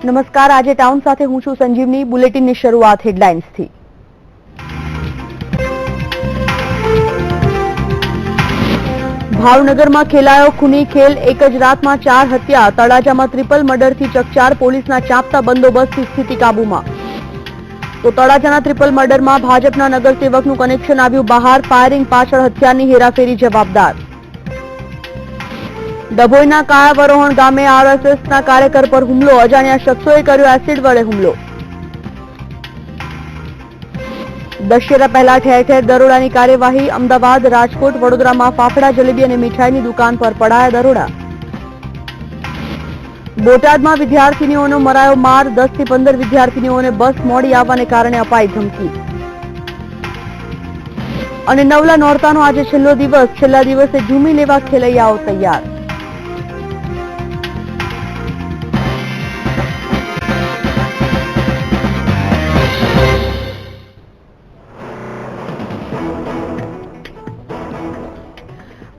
નમસ્કાર, આજે ટાઉન સાથે હું છું સંજીવની। બુલેટિનની શરૂઆત હેડલાઇન્સથી। ભાવનગરમાં ખેલાયો ખૂની ખેલ, એક જ રાતમાં 4 હત્યા। તળાજામાં ટ્રિપલ મર્ડરથી ચકચાર, પોલીસના ચાંપતા બંદોબસ્તથી સ્થિતિ કાબૂમાં। તો તળાજાના ટ્રિપલ મર્ડરમાં ભાજપના નગરસેવકનું કનેક્શન આવ્યું બહાર, ફાયરિંગ પાછળ હત્યાની હેરાફેરી જવાબદાર। ડભોઈના કાયાવરોહણ ગામે આરએસએસના કાર્યકર પર હુમલો, અજાણ્યા શખ્સોએ કર્યો એસિડ વડે હુમલો। દશેરા પહેલા ઠેર ઠેર દરોડાની કાર્યવાહી, અમદાવાદ, રાજકોટ, વડોદરામાં ફાફડા, જલેબી અને મીઠાઈની દુકાન પર પડાયા દરોડા। બોટાદમાં વિદ્યાર્થીનીઓનો મરાયો માર, 10 થી 15 વિદ્યાર્થીનીઓને બસ મોડી આવવાને કારણે અપાઈ ધમકી। અને નવલા નોરતાનો આજે છેલ્લો દિવસ, છેલ્લા દિવસે ઝૂમી લેવા ખેલૈયાઓ તૈયાર।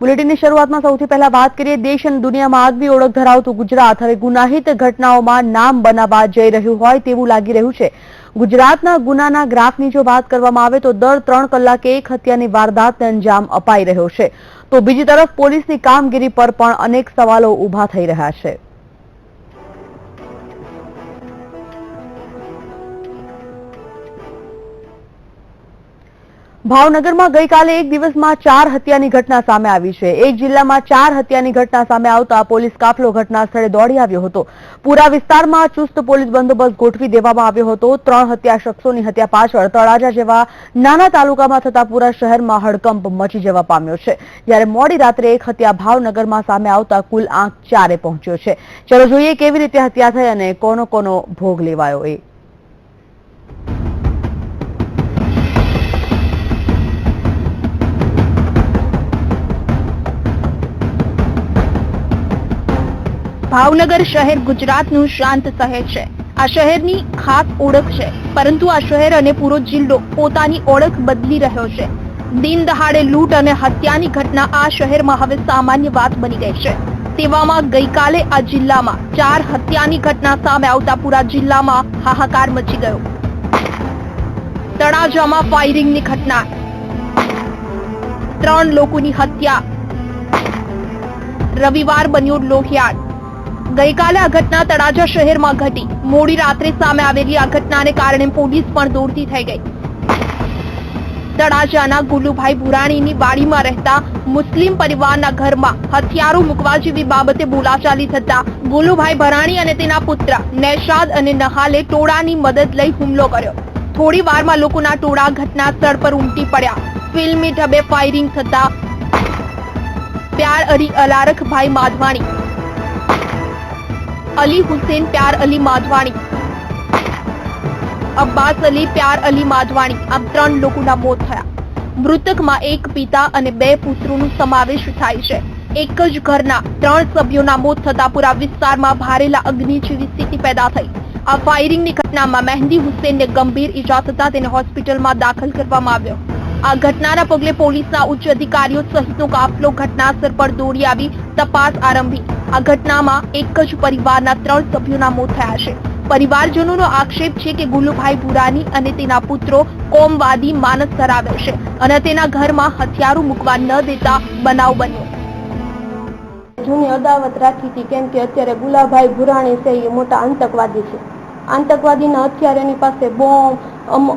બુલેટિનની શરૂઆતમાં સૌથી પહેલા વાત કરીએ દેશ અને દુનિયામાં આગવી ઓળખ ધરાવતું ગુજરાત હવે ગુનાહિત ઘટનાઓમાં નામ બનાવવા જઈ રહ્યું હોય તેવું લાગી રહ્યું છે। ગુજરાતના ગુનાના ગ્રાફની જો વાત કરવામાં આવે તો દર 3 કલાકે એક હત્યાની વારદાતને અંજામ અપાઈ રહ્યો છે, તો બીજી તરફ પોલીસની કામગીરી પર પણ અનેક સવાલો ઉભા થઈ રહ્યા છે। ભાવનગરમાં ગઈકાલે એક દિવસમાં 4 હત્યાની ઘટના સામે આવી છે। એક જિલ્લામાં 4 હત્યાની ઘટના સામે આવતા પોલીસ કાફલો ઘટના સ્થળે દોડી આવ્યો હતો। પૂરા વિસ્તારમાં ચુસ્ત પોલીસ બંદોબસ્ત ગોઠવી દેવામાં આવ્યો હતો। 3 હત્યા શખ્સોની હત્યા પાછળ તળાજા જેવા નાના તાલુકામાં થતા પૂરા શહેરમાં હડકંપ મચી જવા પામ્યો છે, જ્યારે મોડી રાત્રે એક હત્યા ભાવનગરમાં સામે આવતા કુલ આંક 4 પહોંચ્યો છે। ચાલો જોઈએ કેવી રીતે હત્યા થઈ અને કોનો ભોગ લેવાયો એ। ભાવનગર શહેર ગુજરાતનું શાંત શહેર છે। આ શહેરની ખાસ ઓળખ છે, પરંતુ આ શહેર અને પૂરો જિલ્લો પોતાની ઓળખ બદલી રહ્યો છે। દિન દહાડે લૂંટ અને હત્યાની ઘટના આ શહેરમાં હવે સામાન્ય વાત બની ગઈ છે। તેવામાં ગઈકાલે આ જિલ્લામાં 4 હત્યાની ઘટના સામે આવતા પૂરા જિલ્લામાં હાહાકાર મચી ગયો। તળાજામાં ફાયરિંગની ઘટના, 3 લોકોની હત્યા, રવિવાર બન્યો લોહિયાળ। ગઈકાલે આ ઘટના તળાજા શહેરમાં ઘટી। મોડી રાત્રે સામે આવેલી આ ઘટનાને કારણે પોલીસ પણ દોડતી થઈ ગઈ। તળાજાના ગુલુભાઈ ભુરાણીની વાડીમાં રહેતા મુસ્લિમ પરિવારના ઘરમાં હથિયારો મૂકવા જેવી બાબતે બોલાચાલી થતા ગુલુભાઈ ભરાણી અને તેના પુત્ર નૈશાદ અને નહાલે ટોળાની મદદ લઈ હુમલો કર્યો। થોડી વારમાં લોકોના ટોળા ઘટના સ્થળ પર ઉમટી પડ્યા। ફિલ્મી ઢબે ફાયરિંગ થતા પ્યાર અલી અલારખભાઈ માધવાણી, અલી હુસેન પ્યાર અલી માધવાણી, અબ્બાસ અલી પ્યાર અલી માધવાણી આમ 3 લોકોના મોત થયા। મૃતકમાં એક પિતા અને 2 પુત્રોનો સમાવેશ થાય છે। એક જ ઘરના 3 સભ્યોના મોત થતા પૂરા વિસ્તારમાં ભારેલા અગ્નિ જેવી સ્થિતિ પેદા થઈ। આ ફાયરિંગની ઘટનામાં મહેંદી હુસેનને ગંભીર ઈજા થતા તેને હોસ્પિટલમાં દાખલ કરવામાં આવ્યો। આ ઘટનાના પગલે પોલીસના ઉચ્ચ અધિકારીઓ સહિતનો કાફલો ઘટનાસ્થળ પર દોડી આવી તપાસ આરંભી। આ ઘટનામાં એક જ પરિવારના 3 સભ્યોના મોત થયા છે। પરિવારજનોનો આક્ષેપ છે કે ગુલુભાઈ ભુરાણી અને તેના પુત્રો કોમવાદી માનસ ધરાવે છે અને તેના ઘરમાં હથિયારો મૂકવા ન દેતા બનાવ બન્યો। જૂની અદાવત રાખી હતી, કેમ કે અત્યારે ગુલાભાઈ ભુરાણી છે એ મોટા આતંકવાદી છે। આતંકવાદીના હથિયાર એની પાસે બોમ્બ,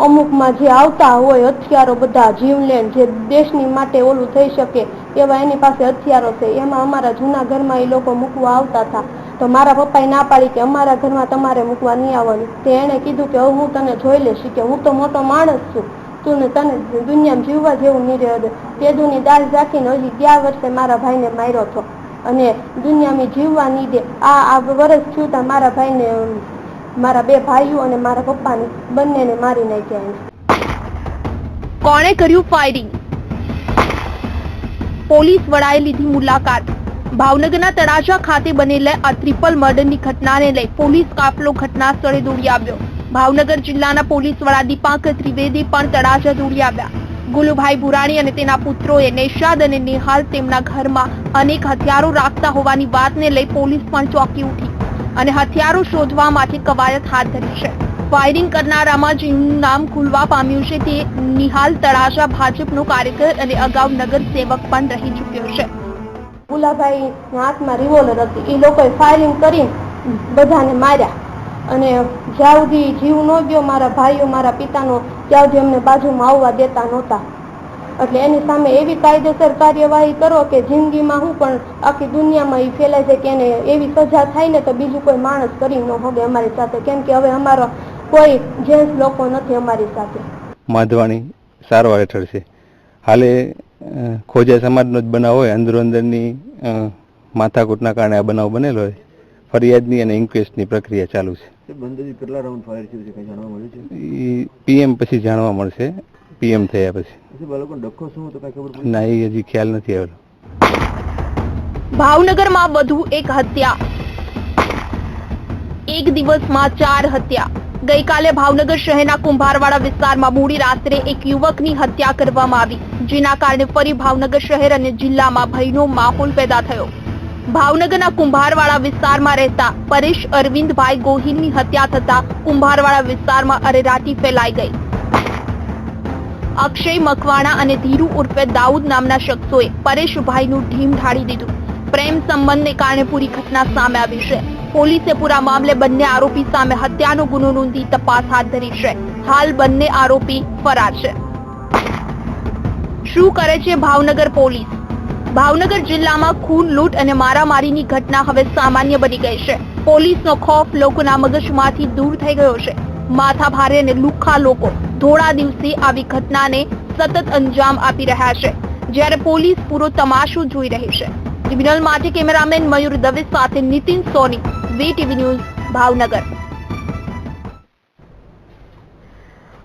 અમુકમાં જે આવતા હોય હથિયારો બધા જીવલેણ જે દેશની માટે ઓલું થઈ શકે એવા એની પાસે હથિયારો છે। એમાં અમારા જૂના ઘરમાં એ લોકો મૂકવા આવતા હતા, તો મારા પપ્પાએ ના પાડી કે અમારા ઘરમાં તમારે મૂકવા નહીં આવવાનું। તે એણે કીધું કે હવે હું તને જોઈ લઈશ, કે હું તો મોટો માણસ છું, તને દુનિયામાં જીવવા જેવું નહીં રહે। તેદુની દાળ રાખીને હજી ગયા વર્ષે મારા ભાઈને માર્યો હતો અને દુનિયામાં જીવવા નહીં દે। આ વર્ષ થયું તા મારા ભાઈને, મારા 2 ભાઈઓ અને મારા પપ્પાને બંનેને મારી નાખ્યા। કોણે કર્યું ફાયરિંગ? પોલીસ વડાએ લીધી મુલાકાત। ભાવનગરના તળાજા ખાતે બનેલા આ ટ્રિપલ મર્ડરની ઘટનાને લઈ પોલીસ કાફલો ઘટના સ્થળે દોડી આવ્યો। ભાવનગર જિલ્લાના પોલીસ વડા દીપાંકર ત્રિવેદી પણ તળાજા દોડી આવ્યા। ગુલુભાઈ ભુરાણી અને તેના પુત્રોએ નૈશાદ અને નિહાલ તેમના ઘરમાં અનેક હથિયારો રાખતા હોવાની વાતને લઈ પોલીસ પણ ચોંકી ઉઠી। અને હથિયારો શોધવા માટે કવાયત હાથ ધરી છે. ફાયરિંગ કરનારામાં જેનું નામ ખુલવા પામ્યું છે તે નિહાલ તળાજા ભાજપનો કાર્યકર અને અગાઉ નગર સેવક પણ રહી ચૂક્યો છે. ગુલાભાઈ હાથમાં રિવોલ્વર હતી. એ લોકોએ ફાયરિંગ કરી બધાને માર્યા અને જ્યાં સુધી જીવ ન ગયો મારા ભાઈઓ મારા પિતાનો ત્યાં સુધી અમને બાજુમાં આવવા દેતા નહોતા. એટલે એની સામે એવી કાયદેસર કાર્યવાહી કરો કે જિંદગીમાં હું પણ આખી દુનિયામાં એ ફેલાય છે કે એને એવી સજા થાય ને તો બીજું કોઈ માણસ કરી ન હોગે અમારી સાથે, કેમ કે હવે અમારો કોઈ જેન્ટ્સ લોકો નથી અમારી સાથે. માધવાણી સારવાર હેઠળ છે. હાલે ખોજા સમાજનો જ બનાવ હોય, અંદરો અંદરની માથાકૂટના કારણે આ બનાવ બનેલો હોય. ફરિયાદની અને ઇન્ક્વેસ્ટની પ્રક્રિયા ચાલુ છે. કેટલા રાઉન્ડ ફાયર થયું છે કઈ જાણવા મળ્યું છે? પીએમ પછી જાણવા મળશે, પીએમ થયા પછી. બાળકો ડખ્ખો શું હતો કઈ ખબર પડી? ના, એ હજી ખ્યાલ નથી આવેલો. ભાવનગરમાં વધુ એક હત્યા. એક દિવસમાં 4 હત્યા. ગઈકાલે ભાવનગર શહેરના કુંભારવાડા વિસ્તારમાં મોડી રાત્રે એક યુવકની હત્યા કરવામાં આવી, જેના કારણે ફરી ભાવનગર શહેર અને જિલ્લામાં ભયનો માહોલ પેદા થયો. ભાવનગરના કુંભારવાડા વિસ્તારમાં રહેતા પરેશ અરવિંદભાઈ ગોહિલની હત્યા થતા કુંભારવાડા વિસ્તારમાં અરેરાટી ફેલાઈ ગઈ. અક્ષય મકવાણા અને ધીરુ ઉર્ફે દાઉદ નામના શખ્સોએ પરેશભાઈનું ઢીમ ઢાળી દીધું. પ્રેમ સંબંધને કારણે પૂરી ઘટના સામે આવી છે. પોલીસે પૂરા મામલે બંને આરોપી સામે હત્યાનો ગુનો નોંધી તપાસ હાથ ધરી છે. હાલ બંને આરોપી ફરાર છે. શું કરે છે ભાવનગર પોલીસ? ભાવનગર જિલ્લામાં ખૂન, લૂંટ અને મારામારીની ઘટના હવે સામાન્ય બની ગઈ છે. પોલીસનો ખોફ લોકોના મગજમાંથી દૂર થઈ ગયો છે. માથાભારે અને લુખ્ખા લોકો થોડા દિવસે આવી ઘટનાને સતત અંજામ આપી રહ્યા છે, જ્યારે પોલીસ પૂરો તમાશો જોઈ રહી છે. ટ્રિબ્યુનલ માટે કેમેરામેન મયુર દવે સાથે નીતિન સોની, વીટીવી ન્યૂઝ, ભાવનગર.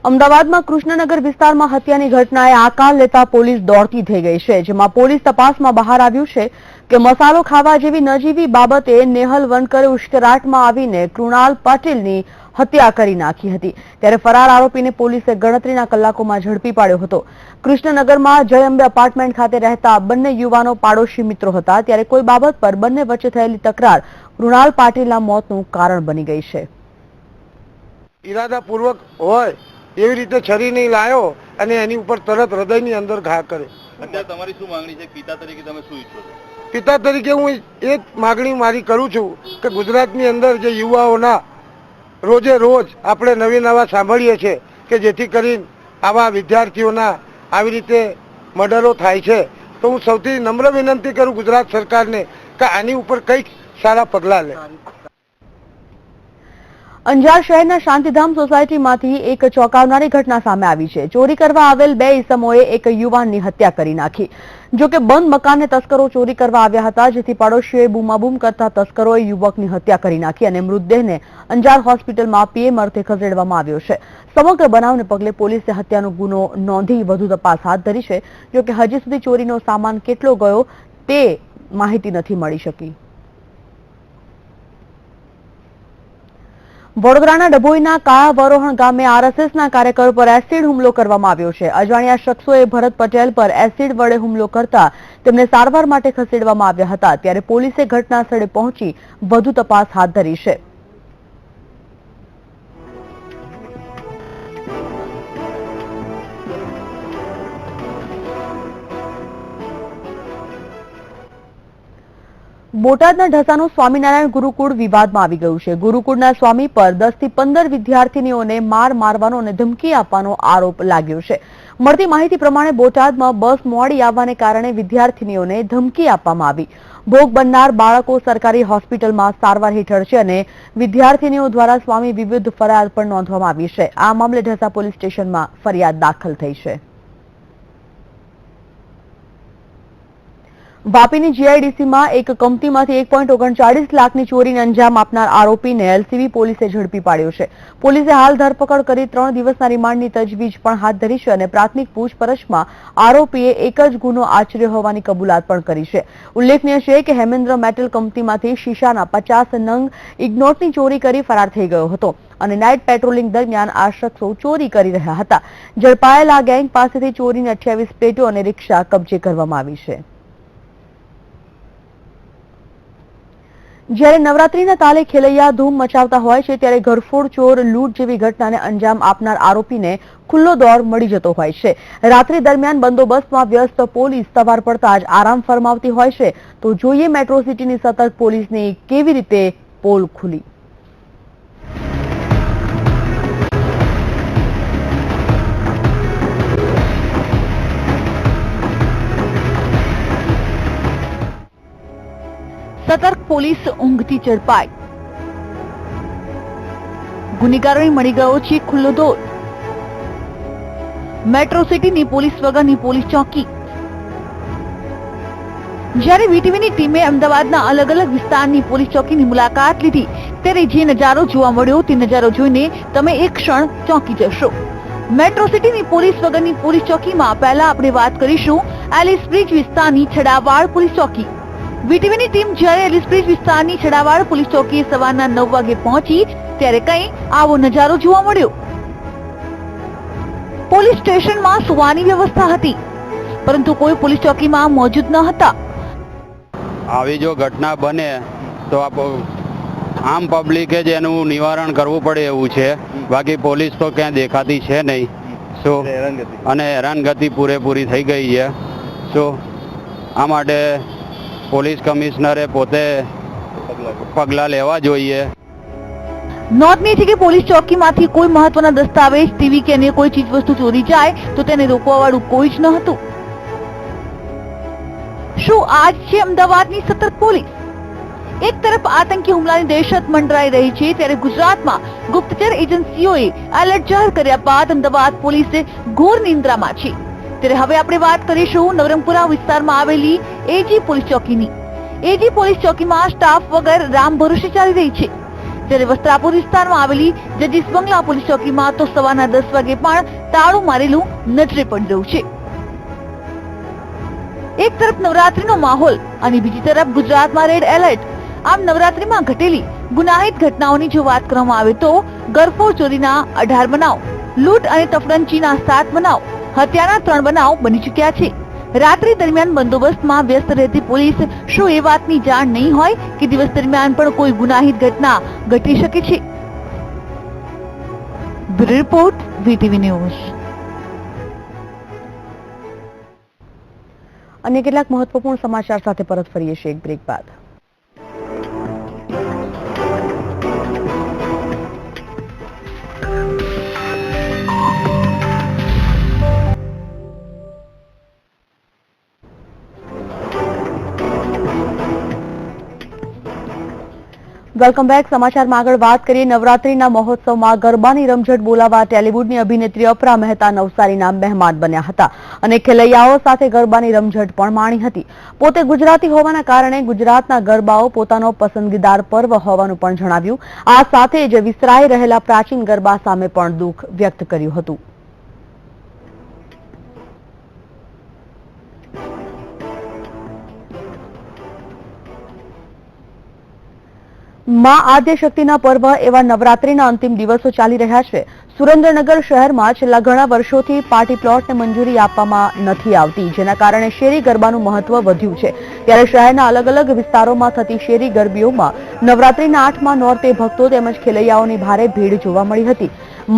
અમદાવાદમાં કૃષ્ણનગર વિસ્તારમાં હત્યાની ઘટનાએ આકાર લેતા પોલીસ દોડતી થઈ ગઈ છે, જેમાં પોલીસ તપાસમાં બહાર આવ્યું છે કે મસાલો ખાવા જેવી નજીવી બાબતે નેહલ વનકરે ઉશ્કેરાટમાં આવીને કૃણાલ પાટીલની હત્યા કરી નાખી હતી. ત્યારે ફરાર આરોપીને પોલીસે ગણતરીના કલાકોમાં ઝડપી પાડ્યો હતો. કૃષ્ણનગરમાં જય અંબે અપાર્ટમેન્ટ ખાતે રહેતા બંને યુવાનો પાડોશી મિત્રો હતા, ત્યારે કોઈ બાબત પર બંને વચ્ચે થયેલી તકરાર કૃણાલ પાટીલના મોતનું કારણ બની ગઈ છે. ઈરાદાપૂર્વક હોય એવી રીતે છરી નહીં લાયો અને એની ઉપર તરત હૃદયની અંદર ઘા કરે. અત્યારે તમારી શું માંગણી છે? પિતા તરીકે તમે શું ઈચ્છો છો? પિતા તરીકે હું એ જ માગણી મારી કરું છું કે ગુજરાતની અંદર જે યુવાઓના રોજે રોજ આપણે નવા સાંભળીએ છીએ કે જેથી કરીને આવા વિદ્યાર્થીઓના આવી રીતે મર્ડરો થાય છે, તો હું સૌથી નમ્ર વિનંતી કરું ગુજરાત સરકારને કે આની ઉપર કંઈક સારા પગલાં લે. અંજાર શહેરના શાંતિધામ સોસાયટીમાંથી એક ચોંકાવનારી ઘટના સામે આવી છે. ચોરી કરવા આવેલ 2 ઈસમોએ એક યુવાનની હત્યા કરી નાખી. જો કે બંધ મકાનને તસ્કરો ચોરી કરવા આવ્યા હતા, જેથી પડોશીઓએ બૂમાબૂમ કરતા તસ્કરોએ યુવકની હત્યા કરી નાખી અને મૃતદેહને અંજાર હોસ્પિટલમાં પીએમ અર્થે ખસેડવામાં આવ્યો છે. સમગ્ર બનાવને પગલે પોલીસે હત્યાનો ગુનો નોંધી વધુ તપાસ હાથ ધરી છે. જો કે હજી સુધી ચોરીનો સામાન કેટલો ગયો તે માહિતી નથી મળી શકી. વડોદરાના ડભોઈના કાળાવરોહણ ગામે આરએસએસના કાર્યકરો પર એસિડ હુમલો કરવામાં આવ્યો છે. અજાણ્યા શખ્સોએ ભરત પટેલ પર એસિડ વડે હુમલો કરતા તેમને સારવાર માટે ખસેડવામાં આવ્યા હતા. ત્યારે પોલીસે ઘટના સ્થળે પહોંચી વધુ તપાસ હાથ ધરી છે. બોટાદના ઢસાનું સ્વામિનારાયણ ગુરુકુળ વિવાદમાં આવી ગયું છે. ગુરુકુળના સ્વામી પર 10 થી 15 વિદ્યાર્થીનીઓને મારવાનો અને ધમકી આપવાનો આરોપ લાગ્યો છે. મળતી માહિતી પ્રમાણે બોટાદમાં બસ મોડી આવવાને કારણે વિદ્યાર્થીનીઓને ધમકી આપવામાં આવી. ભોગ બનનાર બાળકો સરકારી હોસ્પિટલમાં સારવાર હેઠળ છે અને વિદ્યાર્થીનીઓ દ્વારા સ્વામી વિરુદ્ધ ફરિયાદ પણ નોંધવામાં આવી છે. આ મામલે ઢસા પોલીસ સ્ટેશનમાં ફરિયાદ દાખલ થઈ છે. વાપીની જીઆઈડીસીમાં એક કંપનીમાંથી 1.39 લાખની ચોરીને અંજામ આપનાર આરોપીને એલસીબી પોલીસે ઝડપી પાડ્યો છે. પોલીસે હાલ ધરપકડ કરી 3 દિવસના રિમાન્ડની તજવીજ પણ હાથ ધરી છે અને પ્રાથમિક પૂછપરછમાં આરોપીએ એક જ ગુનો આચર્યો હોવાની કબૂલાત પણ કરી છે. ઉલ્લેખનીય છે કે હેમેન્દ્ર મેટલ કંપનીમાંથી શીશાના 50 નંગ ઇગ્નોટની ચોરી કરી ફરાર થઈ ગયો હતો અને નાઇટ પેટ્રોલિંગ દરમિયાન આ શખ્સો ચોરી કરી રહ્યા હતા. ઝડપાયેલા ગેંગ પાસેથી ચોરીની 28 પ્લેટો અને રિક્ષા કબજે કરવામાં આવી છે. જ્યારે નવરાત્રીના તાલે ખેલૈયા ધૂમ મચાવતા હોય છે ત્યારે ઘરફોડ ચોર લૂંટ જેવી ઘટનાને અંજામ આપનાર આરોપીને ખુલ્લો દોર મળી જતો હોય છે. રાત્રિ દરમિયાન બંદોબસ્તમાં વ્યસ્ત પોલીસ સવાર પડતા જ આરામ ફરમાવતી હોય છે. તો જોઈએ મેટ્રો સિટીની સતર્ક પોલીસની કેવી રીતે પોલ ખુલી. સતર્ક પોલીસ ઊંઘથી ઝડપાઈ. ગુનેગારોને મળી ગયો છે ખુલ્લો દોર. મેટ્રો સિટીની પોલીસ વગરની પોલીસ ચોકી. જ્યારે વીટીવીની ટીમે અમદાવાદના અલગ અલગ વિસ્તારની પોલીસ ચોકીની મુલાકાત લીધી ત્યારે જે નજારો જોવા મળ્યો તે નજારો જોઈને તમે એક ક્ષણ ચોંકી જશો. મેટ્રો સિટીની પોલીસ વગરની પોલીસ ચોકીમાં પહેલા આપણે વાત કરીશું એલિસ બ્રિજ વિસ્તારની છડાવાડ પોલીસ ચોકી. વીટીવીની ટીમ જ્યારે એલિસ બ્રિજ વિસ્તારની છડાવાડ પોલીસ ચોકીએ સવારના 9 વાગે પહોંચી ત્યારે કંઈ આવો નજારો જોવા મળ્યો. પોલીસ સ્ટેશનમાં સુવાની વ્યવસ્થા હતી પરંતુ કોઈ પોલીસ ચોકીમાં મોજૂદ ન હતા. આવી જો ઘટના બને તો આમ પબ્લિકે જ એનું નિવારણ કરવું પડે એવું છે. બાકી પોલીસ તો ક્યાં દેખાતી છે નહીં. શું અને હેરાનગતિ પૂરેપૂરી થઈ ગઈ છે. શું આ માટે પોલીસ કમિશનરે પોતે પગલાં લેવા જોઈએ. નોંધનીય છે કે પોલીસ ચોકીમાંથી કોઈ મહત્વના દસ્તાવેજ, ટીવી કે અન્ય કોઈ ચીજવસ્તુ ચોરી જાય તો તેને રોકવા વાળું કોઈ જ ન હતું. શું આજ છે અમદાવાદની સતર્ક પોલીસ? એક તરફ આતંકી હુમલાની દહેશત મંડરાઈ રહી છે ત્યારે ગુજરાતમાં ગુપ્તચર એજન્સીઓએ એલર્ટ જાહેર કર્યા બાદ અમદાવાદ પોલીસે ઘોર નિંદ્રામાં છે. ત્યારે હવે આપણે વાત કરીશું નવરંગપુરા વિસ્તારમાં આવેલી એજી પોલીસ ચોકીની. એજી પોલીસ ચોકીમાં સ્ટાફ વગર રામ ભરોસે ચાલી રહી છે. જ્યારે વસ્ત્રાપુર વિસ્તારમાં આવેલી જજીસ બંગલા પોલીસ ચોકીમાં તો સવારના 10 વાગે પણ તાળું મારેલું નજરે પડી રહ્યું છે. એક તરફ નવરાત્રીનો માહોલ અને બીજી તરફ ગુજરાતમાં રેડ એલર્ટ. આમ નવરાત્રીમાં ઘટેલી ગુનાહિત ઘટનાઓની જો વાત કરવામાં આવે તો ગરફોડ ચોરીના 18 બનાવ, લૂંટ અને તફડંચીના 7 બનાવ, હત્યાના 3 બનાવ બની ચૂક્યા છે. રાત્રિ દરમિયાન બંદોબસ્તમાં વ્યસ્ત રહેતી પોલીસ શું એ વાતની જાણ નહીં હોય કે દિવસ દરમિયાન પણ કોઈ ગુનાહિત ઘટના ઘટી શકે છે? Bureau report VTV news. અને કેટલાક મહત્વપૂર્ણ સમાચાર સાથે પરત ફરીએ છીએ એક બ્રેક બાદ. Welcome back. સમાચારમાં આગળ વાત કરીએ. નવરાત્રીના મહોત્સવમાં ગરબાની રમઝટ બોલાવવા ટેલિવુડની અભિનેત્રી અપરા મહેતા નવસારીના મહેમાન બન્યા હતા અને ખેલૈયાઓ સાથે ગરબાની રમઝટ પણ માણી હતી. પોતે ગુજરાતી હોવાના કારણે ગુજરાતના ગરબાઓ પોતાનો પસંદગીદાર પર્વ હોવાનું પણ જણાવ્યું. આ સાથે જ વિસરાઈ રહેલા પ્રાચીન ગરબા સામે પણ દુઃખ વ્યક્ત કર્યું હતું. માં આદ્યશક્તિના પર્વ એવા નવરાત્રીના અંતિમ દિવસો ચાલી રહ્યા છે. સુરેન્દ્રનગર શહેરમાં છેલ્લા ઘણા વર્ષોથી પાર્ટી પ્લોટને મંજૂરી આપવામાં નથી આવતી, જેના કારણે શેરી ગરબાનું મહત્વ વધ્યું છે. ત્યારે શહેરના અલગ અલગ વિસ્તારોમાં થતી શેરી ગરબીઓમાં નવરાત્રીના 8મા નોરતે ભક્તો તેમજ ખેલૈયાઓની ભારે ભીડ જોવા મળી હતી.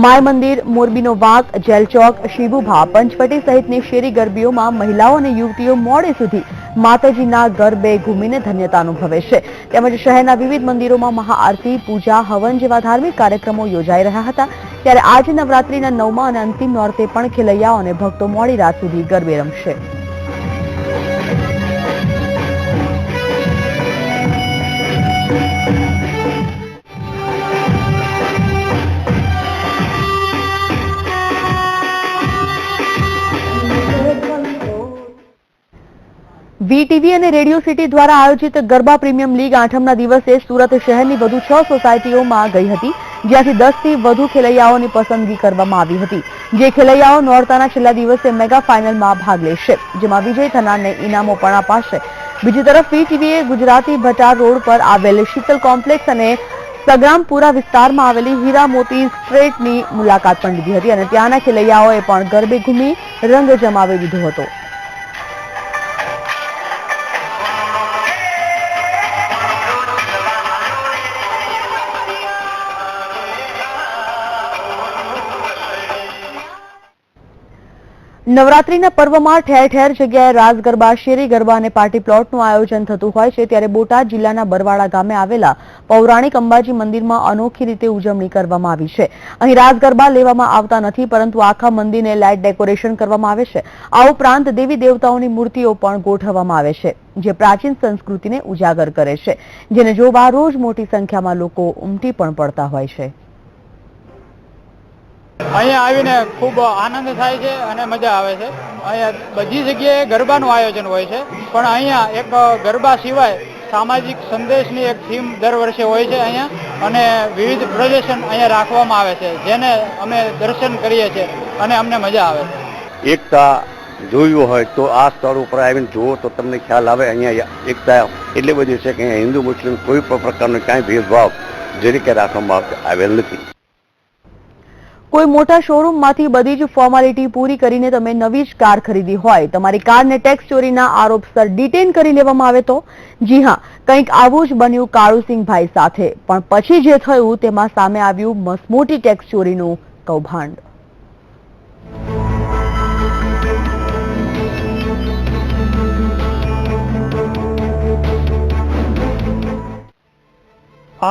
માય મંદિર, મોરબીનો વાંક, જેલ ચોક, શિબુભા, પંચવટી સહિતની શેરી ગરબીઓમાં મહિલાઓ અને યુવતીઓ મોડે સુધી માતાજીના ગરબે ઘૂમીને ધન્યતા અનુભવે છે. તેમજ શહેરના વિવિધ મંદિરોમાં મહાઆરતી, પૂજા, હવન જેવા ધાર્મિક કાર્યક્રમો યોજાઈ રહ્યા હતા. ત્યારે આજે નવરાત્રીના 9મા અને અંતિમ નોરતે પણ ખેલૈયાઓ અને ભક્તો મોડી રાત સુધી ગરબે રમશે. વીટીવી અને રેડિયો સિટી દ્વારા આયોજિત ગરબા પ્રીમિયમ લીગ 8મના દિવસે સુરત શહેરની વધુ 6 સોસાયટીઓમાં ગઈ હતી, જ્યાંથી 10થી વધુ ખેલૈયાઓની પસંદગી કરવામાં આવી હતી. જે ખેલૈયાઓ નોરતાના છેલ્લા દિવસે મેગા ફાઇનલમાં ભાગ લેશે, જેમાં વિજય થનારને ઇનામો પણ અપાશે. બીજી તરફ વીટીવીએ ગુજરાતી ભટાર રોડ પર આવેલ શીતલ કોમ્પ્લેક્સ અને સગ્રામપુરા વિસ્તારમાં આવેલી હીરા મોતી સ્ટ્રીટની મુલાકાત પણ લીધી હતી અને ત્યાંના ખેલૈયાઓએ પણ ગરબે ઘૂમી રંગ જમાવી દીધો હતો. નવરાત્રીના પર્વમાં ઠેર ઠેર જગ્યાએ રાસ ગરબા, શેરી ગરબા અને પાર્ટી પ્લોટનું આયોજન થતું હોય છે, ત્યારે બોટાદ જિલ્લાના બરવાડા ગામે આવેલા પૌરાણિક અંબાજી મંદિરમાં અનોખી રીતે ઉજવણી કરવામાં આવી છે. અહીં રાસ ગરબા લેવામાં આવતા નથી, પરંતુ આખા મંદિરને લાઇટ ડેકોરેશન કરવામાં આવે છે. આ ઉપરાંત દેવી દેવતાઓની મૂર્તિઓ પણ ગોઠવવામાં આવે છે, જે પ્રાચીન સંસ્કૃતિને ઉજાગર કરે છે, જેને જોવા રોજ મોટી સંખ્યામાં લોકો ઉમટી પણ પડતા હોય છે. અહીંયા આવીને ખૂબ આનંદ થાય છે અને મજા આવે છે. અહીંયા બધી જગ્યાએ ગરબાનું આયોજન હોય છે, પણ અહીંયા એક ગરબા સિવાય સામાજિક સંદેશની એક થીમ દર વર્ષે હોય છે અહીંયા, અને વિવિધ પ્રદર્શન અહીંયા રાખવામાં આવે છે, જેને અમે દર્શન કરીએ છીએ અને અમને મજા આવે છે. એકતા જોયું હોય તો આ સ્થળ ઉપર આવીને જુઓ તો તમને ખ્યાલ આવે. અહીંયા એકતા એટલી બધી છે કે અહીંયા હિન્દુ મુસ્લિમ કોઈ પણ પ્રકારનો કાંઈ ભેદભાવ જે રીતે રાખવામાં આવેલ નથી. કોઈ મોટા શોરૂમમાંથી બધી જ ફોર્માલિટી પૂરી કરીને તમે નવી જ કાર ખરીદી હોય, તમારી કારને ટેક્સ ચોરીના આરોપસર ડિટેન કરી લેવામાં આવે તો? જી હા, કંઈક આવું જ બન્યું કાળુસિંહભાઈ સાથે. પણ પછી જે થયું તેમાં સામે આવ્યું મસમોટી ટેક્સ ચોરીનું કૌભાંડ.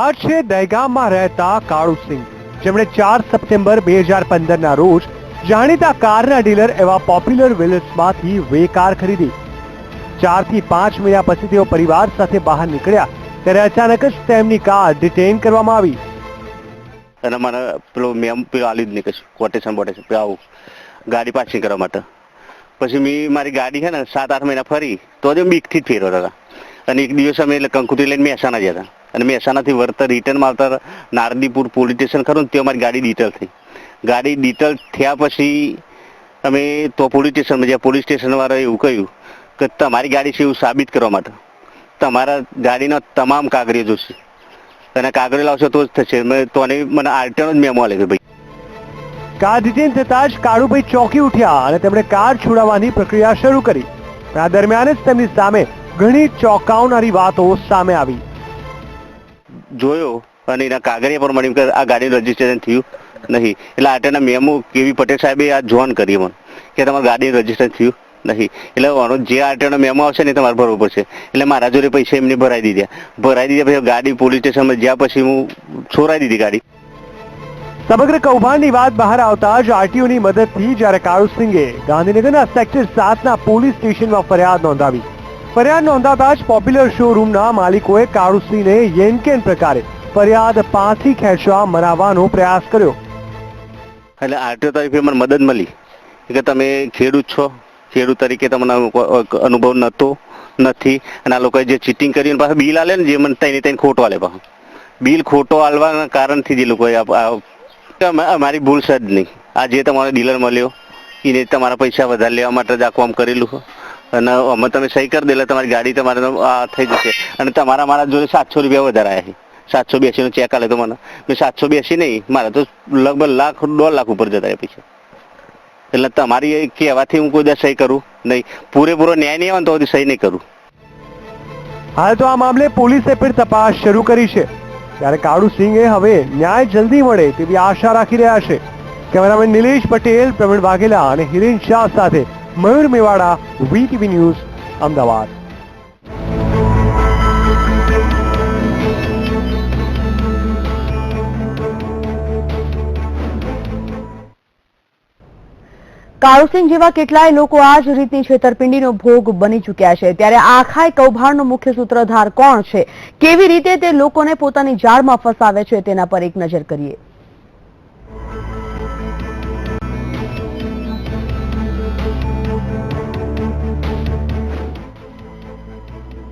આ છે દહેગામમાં રહેતા કાળુસિંહ, જેમણે 4 સપ્ટેમ્બર 2015ના રોજ જાણીતા કારના ડીલર એવા પોપ્યુલર વ્હીલર્સમાંથી વે કાર ખરીદી. 4 થી 5 મહિના પછી તેઓ પરિવાર સાથે બહાર નીકળ્યા ત્યારે અચાનક જ તેમની કાર ડિટેઇન કરવામાં આવી. અને મને મેં આલી જ નહીં કશું કોટેશન બોટેશન આવું ગાડી પાર્કિંગ કરવા માટે. પછી મેં મારી ગાડી છે ને 7-8 મહિના ફરી તો જ બીકથી જ ફેરવતા હતા. અને એક દિવસ અમે એટલે કંકુતરી લઈને મહેસાણા ગયા હતા, અને મહેસાણાથી વળતા રિટર્નમાં આવતા નારદીપુર પોલીસ સ્ટેશન ખરું ને, ત્યાં અમારી ગાડી ડિટેલ થઈ. ગાડી ડિટેલ થયા પછી અમે તો પોલીસ સ્ટેશનમાં જ્યાં પોલીસ સ્ટેશનવાળાએ એવું કહ્યું કે તમારી ગાડી છે એવું સાબિત કરવા માટે તમારા ગાડીના તમામ કાગળિયો જોશે, અને કાગળિયો લાવશો તો જ થશે. તો મને આરટીઓનો જ મેમો આલે કે ભાઈ. કાર ડિટેન થતાં જ કાળુભાઈ ચોંકી ઉઠ્યા અને તેમણે કાર છોડાવવાની પ્રક્રિયા શરૂ કરી. પણ આ દરમિયાન જ તેમની સામે ઘણી ચોંકાવનારી વાતો સામે આવી. જોયો અને એના કાગળિયા પર મળ્યું કે આ ગાડીનું રજીસ્ટ્રેશન થયું નહીં. એટલે આરટીઓના મેમો કેવી પટેલ સાહેબે આ જોન કરી મને કે તમારું ગાડીનું રજીસ્ટ્રેશન થયું નહીં. એટલે જે આરટીઓનો મેમો આવશે ને તમારે ભરવો પડશે. એટલે મારા જોડે પૈસા એમને ભરાઈ દીધા પછી ગાડી પોલીસ સ્ટેશનમાં જ્યાં પછી હું છોડાઈ દીધી ગાડી. સમગ્ર કૌભાંડની વાત બહાર આવતા જ આરટીઓની મદદથી જ્યારે કાળુસિંહે ગાંધીનગરના સેક્ટર 7ના પોલીસ સ્ટેશનમાં ફરિયાદ નોંધાવી. ફરિયાદ નોંધાતા જ પોપ્યુલર શોરૂમના માલિકોએ કાળુસિંહને યેનકેન પ્રકારે ફરિયાદ પાછી ખેંચવા મનાવવાનો પ્રયાસ કર્યો. એટલે આરટીઓ તરફથી મને મદદ મળી કે તમે ખેડૂત છો, ખેડૂત તરીકે તમને અનુભવ નથી, અને આ લોકોએ જે ચીટિંગ કરી પાછું બિલ આલે ને, જે મને તેને ખોટો આલે, પાછું બિલ ખોટો આલવાના કારણથી જે લોકોએ અમારી ભૂલ છે જ નહીં. આ જે તમારો ડીલર મળ્યો એને તમારા પૈસા વધારે લેવા માટે જ આખું આમ કરેલું, અને અમે તમે સહી કરી દેલા તમારી ગાડી તમારે થઈ જશે. અને મારા જોડે 700 રૂપિયા વધારે આવ્યા છે. 782નો ચેક આલે તો મને મેં 782 નહીં, મારે તો લગભગ 1.5 લાખ ઉપર જતા રહ્યા પૈસા. એટલે તમારી કહેવાથી હું કોઈ સહી કરું નહીં, પૂરેપૂરો ન્યાય નહીં આવે તો સહી નહીં કરું. હાલ તો આ મામલે પોલીસે પણ તપાસ શરૂ કરી છે, ત્યારે કાળુસિંહે હવે ન્યાય જલ્દી મળે તેવી આશા રાખી રહ્યા છે. કેમેરામેન નિલેશ પટેલ, પ્રવીણ વાઘેલા અને હિરેન શાહ સાથે મયુર મેવાડા, વીટીવી ન્યૂઝ, અમદાવાદ. કાળુસિંહ જેવા કેટલાય લોકો આ જ રીતની છેતરપિંડીનો ભોગ બની ચૂક્યા છે, ત્યારે આખાય કૌભાંડનો મુખ્ય સૂત્રધાર કોણ છે, કેવી રીતે તે લોકોને પોતાની જાળમાં ફસાવે છે, તેના પર એક નજર કરીએ.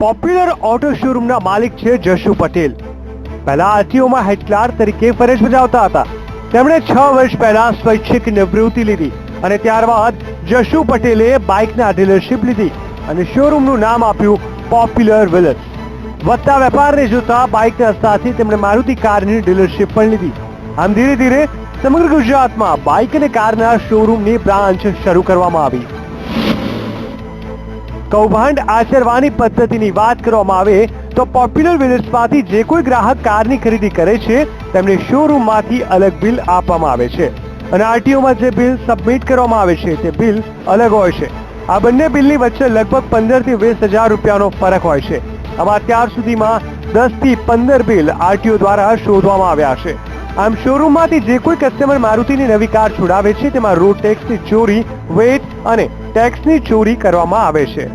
પોપ્યુલર ઓટો શોરૂમના માલિક છે જશુ પટેલ. પહેલા આરટીઓમાં હેડ ક્લાર્ક તરીકે ફરજ બજાવતા હતા. તેમણે 6 વર્ષ પહેલા સ્વૈચ્છિક નિવૃત્તિ લીધી અને ત્યારબાદ જશુ પટેલે બાઇકના ડીલરશીપ લીધી અને શોરૂમનું નામ આપ્યું પોપ્યુલર વ્હીલર્સ. વધતા વેપારને જોતા બાઇકના સાથે તેમણે મારુતિ કારની ડીલરશીપ પણ લીધી. આમ ધીરે ધીરે સમગ્ર ગુજરાતમાં બાઇક અને કારના શોરૂમની બ્રાન્ચ શરૂ કરવામાં આવી. કૌભાંડ આચરવાની પદ્ધતિની વાત કરવામાં આવે તો પોપ્યુલર વ્હીલર્સમાંથી જે કોઈ ગ્રાહક કારની ખરીદી કરે છે તેમને શોરૂમમાંથી અલગ બિલ આપવામાં આવે છે અને આરટીઓમાં જે બિલ સબમિટ કરવામાં આવે છે તે બિલ અલગ હોય છે. આ બંને બિલની વચ્ચે લગભગ 15 થી 20,000 રૂપિયાનો ફરક હોય છે. આમાં અત્યાર સુધીમાં 10 થી 15 બિલ આરટીઓ દ્વારા શોધવામાં આવ્યા છે. આમ શોરૂમમાંથી જે કોઈ કસ્ટમર મારુતિની નવી કાર છોડાવે છે તેમાં રોડ ટેક્સની ચોરી, વેટ અને ટેક્સની ચોરી કરવામાં આવે છે.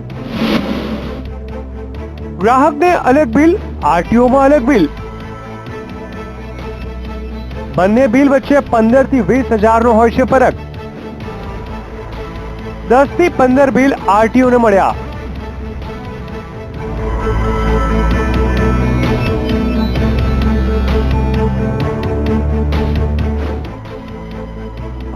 ગ્રાહકને અલગ બિલ, આરટીઓમાં અલગ બિલ. બંને બિલ વચ્ચે 15 થી 20,000 નો હોય છે ફરક. 10 થી 15 બિલ આરટીઓને મળ્યા.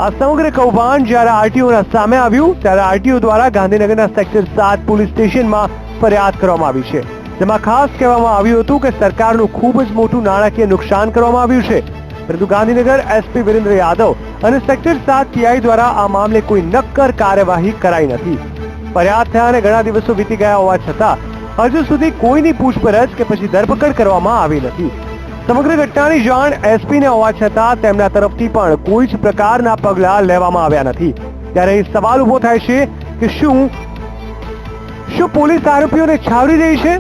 આ સમગ્ર કૌભાંડ જ્યારે આરટીઓના સામે આવ્યું ત્યારે આરટીઓ દ્વારા ગાંધીનગરના સેક્ટર 7 પોલીસ સ્ટેશનમાં ફરિયાદ કરવામાં આવી છે. જેમાં ખાસ કહેવામાં આવ્યું હતું કે સરકારનું ખૂબ જ મોટું નાણાકીય નુકસાન કરવામાં આવ્યું છે, પરંતુ ગાંધીનગર એસપી વિરેન્દ્ર યાદવ અને સેક્ટર 7 પીઆઈ દ્વારા આ મામલે કોઈ નક્કર કાર્યવાહી કરાઈ નથી. ફરિયાદ થયાને ઘણા દિવસો વીતી ગયા હોવા છતાં હજુ સુધી કોઈની પૂછપરછ કે પછી ધરપકડ કરવામાં આવી નથી. સમગ્ર ઘટનાની જાણ એસપીને હોવા છતાં તેમના તરફથી પણ કોઈ જ પ્રકારના પગલાં લેવામાં આવ્યા નથી. ત્યારે એ સવાલ ઉભો થાય છે કે શું પોલીસ આરોપીઓને છાવરી રહી છે?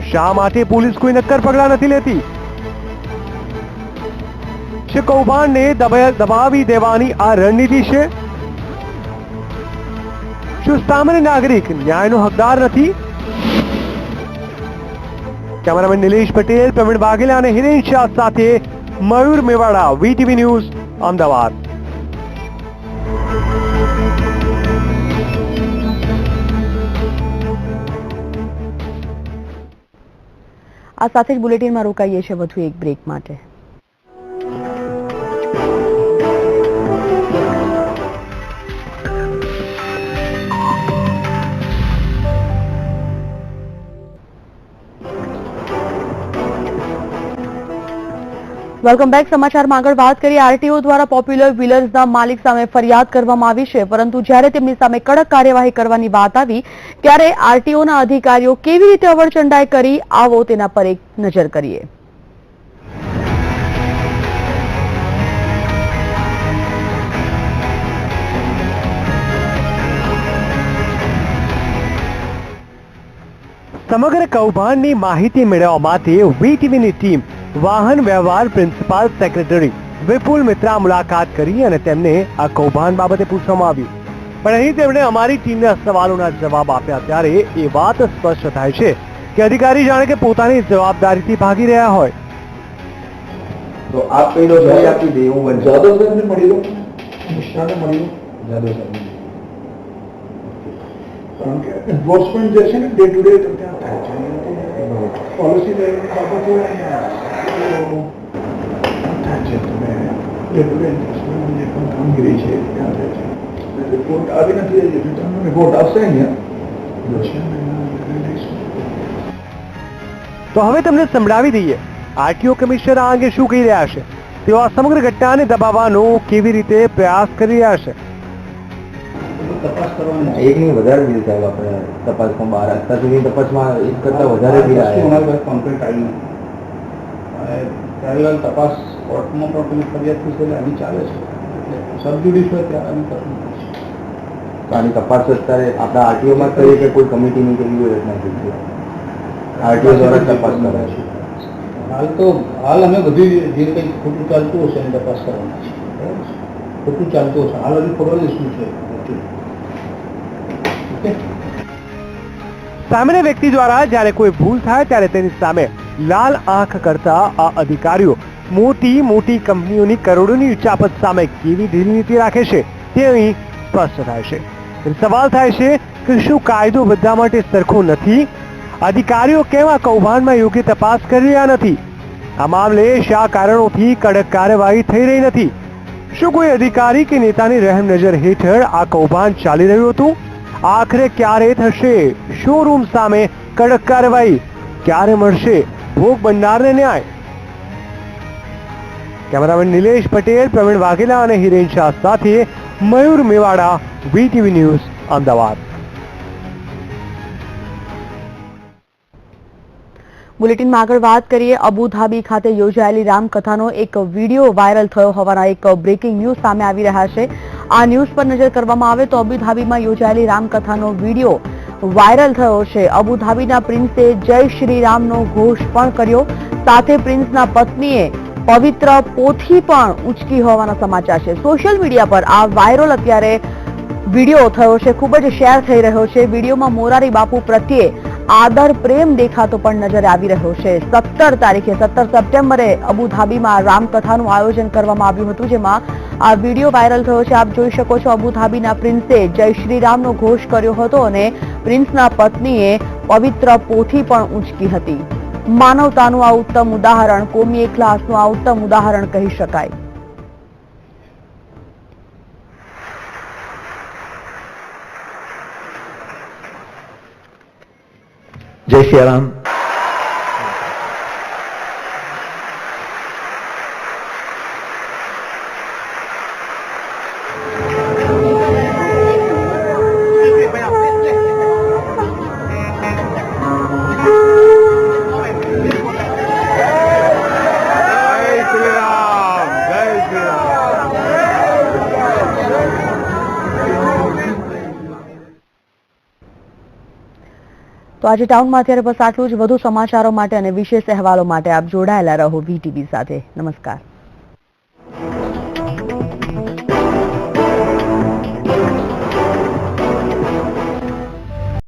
શા માટે પોલીસ કોઈ નક્કર પગલાં નથી લેતી? શું કૌભાંડને દબાવી દેવાની આ રણનીતિ છે? શું સામાન્ય નાગરિક ન્યાયનો હકદાર નથી? કેમેરામેન નિલેશ પટેલ, પ્રવીણ વાઘેલા અને હિરેન શાહ સાથે મયુર મેવાડા, વીટીવી ન્યૂઝ, અમદાવાદ. આ સાથે જ બુલેટિનમાં રોકાઈએ છીએ વધુ એક બ્રેક માટે. Welcome back. સમાચારમાં આગળ વાત કરીએ. આરટીઓ દ્વારા પોપ્યુલર વ્હીલર્સના માલિક સામે ફરિયાદ કરવામાં આવી છે, પરંતુ જ્યારે તેમની સામે કડક કાર્યવાહી કરવાની વાત આવી ત્યારે આરટીઓના અધિકારીઓ કેવી રીતે અવળચંડાઈ કરી, આવો તેના પર એક નજર કરીએ. સમગ્ર કૌભાંડની માહિતી મેળવવા માટે વીટીવીની ટીમ વાહન વ્યવહાર પ્રિન્સિપાલ સેક્રેટરી વિપુલ મિત્રા મુલાકાત કરી અને તેમને આ કૌભાંડ બાબતે પૂછવામાં આવ્યું. પણ અહીં તેમણે અમારી ટીમના સવાલોના જવાબ આપ્યા ત્યારે એ વાત સ્પષ્ટ થાય છે કે અધિકારી જાણે કે પોતાની જવાબદારીથી ભાગી રહ્યા હોય. તો આપ પહેલો જવાબ આપી દે એવું બનશે. જાદવ સાહેબને મળી લો, નિષ્ણાને મળી લો, જાદવ સાહેબને. કારણ કે એન્ફોર્સમેન્ટ જે છે ને ડે ટુ ડે તો ત્યાં થાય છે. પોલિસી લેવલની બાબતો થાય છે. તમે ડે ટુ ડે એન્ફોર્સમેન્ટની જે પણ કામગીરી છે ત્યાં થાય છે. રિપોર્ટ આવી નથી, રિટર્નનો રિપોર્ટ આવશે અહીંયા. તો હવે તમને સંભળાવી દઈએ આરટીઓ કમિશનર આ અંગે શું કહી રહ્યા છે. તેઓ આ સમગ્ર ઘટનાને દબાવવાનો કેવી રીતે પ્રયાસ કરી રહ્યા છે. તપાસ કરવાની એકની વધારે બિલ સાહેબ આપણે તપાસમાં બહાર અત્યાર સુધી તપાસમાં એક કરતાં વધારે બિલ અમારી પાસે કોન્ક્રીટ આવી અને પેરેલલ તપાસ કોર્ટમાં પણ પેલી ફરિયાદ થઈ છે આની ચાલે છે. એટલે સબજુડિસ હોય ત્યાં આની તપાસ આની તપાસ અત્યારે આપણા આરટીઓમાં કરીએ કે કોઈ કમિટીની કે એવી રચના થઈ છે. આરટીઓ દ્વારા તપાસ કરે છે. હાલ અમે બધી જે કંઈ ખોટું ચાલતું હશે એની તપાસ કરવાના છે. ખોટું ચાલતું હશે હાલ હજી ખબર જ શું છે. સામાન્ય વ્યક્તિ દ્વારા જ્યારે કોઈ ભૂલ થાય ત્યારે તેની સામે લાલ આંખ કરતા આ અધિકારીઓ મોટી મોટી કંપનીઓની કરોડોની ઉચાપત સામે કેવી ઢીલી નીતિ રાખે છે તે અહીં સ્પષ્ટ થાય છે. સવાલ થાય છે કે શું કાયદો બધા માટે સરખો નથી? અધિકારીઓ કેમ આ કૌભાંડમાં યોગ્ય તપાસ કરી રહ્યા નથી? આ મામલે શા કારણોથી કડક કાર્યવાહી થઈ રહી નથી? શું કોઈ અધિકારી કે નેતાની રહેમ નજર હેઠળ આ કૌભાંડ ચાલી રહ્યું હતું? આખરે ક્યારે થશે શોરૂમ સામે કડક કાર્યવાહી? ક્યારે મળશે ભોગ બનનારને ન્યાય? કેમેરામેન નિલેશ પટેલ, પ્રવીણ વાઘેલા અને હિરેન શાહ સાથે મયુર મેવાડા, વીટીવી ન્યૂઝ, અમદાવાદ. બુલેટિનમાં આગળ વાત કરીએ અબુધાબી ખાતે યોજાયેલી રામકથાનો એક વિડીયો વાયરલ થયો હોવાના એક બ્રેકિંગ ન્યૂઝ સામે આવી રહ્યા છે. આ ન્યૂઝ પર નજર કરવામાં આવે તો અબુધાબીમાં યોજાયેલી રામકથાનો વિડીયો વાયરલ થયો છે. અબુધાબીના પ્રિન્સે જય શ્રી રામનો ઘોષ પણ કર્યો. સાથે પ્રિન્સના પત્નીએ પવિત્ર પોથી પણ ઉંચકી હોવાના સમાચાર છે. સોશિયલ મીડિયા પર આ વાયરલ અત્યારે વિડીયો થયો છે, ખૂબ જ શેર થઈ રહ્યો છે. વિડીયોમાં મોરારી બાપુ પ્રત્યે આદર પ્રેમ દેખાતો પણ નજરે આવી રહ્યો છે. 17 સપ્ટેમ્બરે અબુધાબીમાં રામકથાનું આયોજન કરવામાં આવ્યું હતું, જેમાં આ વિડીયો વાયરલ થયો છે. આપ જોઈ શકો છો અબુધાબીના પ્રિન્સે જય શ્રી રામનો ઘોષ કર્યો હતો અને પ્રિન્સના પત્નીએ પવિત્ર પોથી પણ ઉંચકી હતી. માનવતાનું આ ઉત્તમ ઉદાહરણ, કોમી એકલાસનું આ ઉત્તમ ઉદાહરણ કહી શકાય. જય શ્રી રામ. તો આજે ટાઉનમાં અત્યારે બસ આટલું જ. વધુ સમાચારો માટે અને વિશેષ અહેવાલો માટે આપ જોડાયેલા રહો VTV સાથે. નમસ્કાર.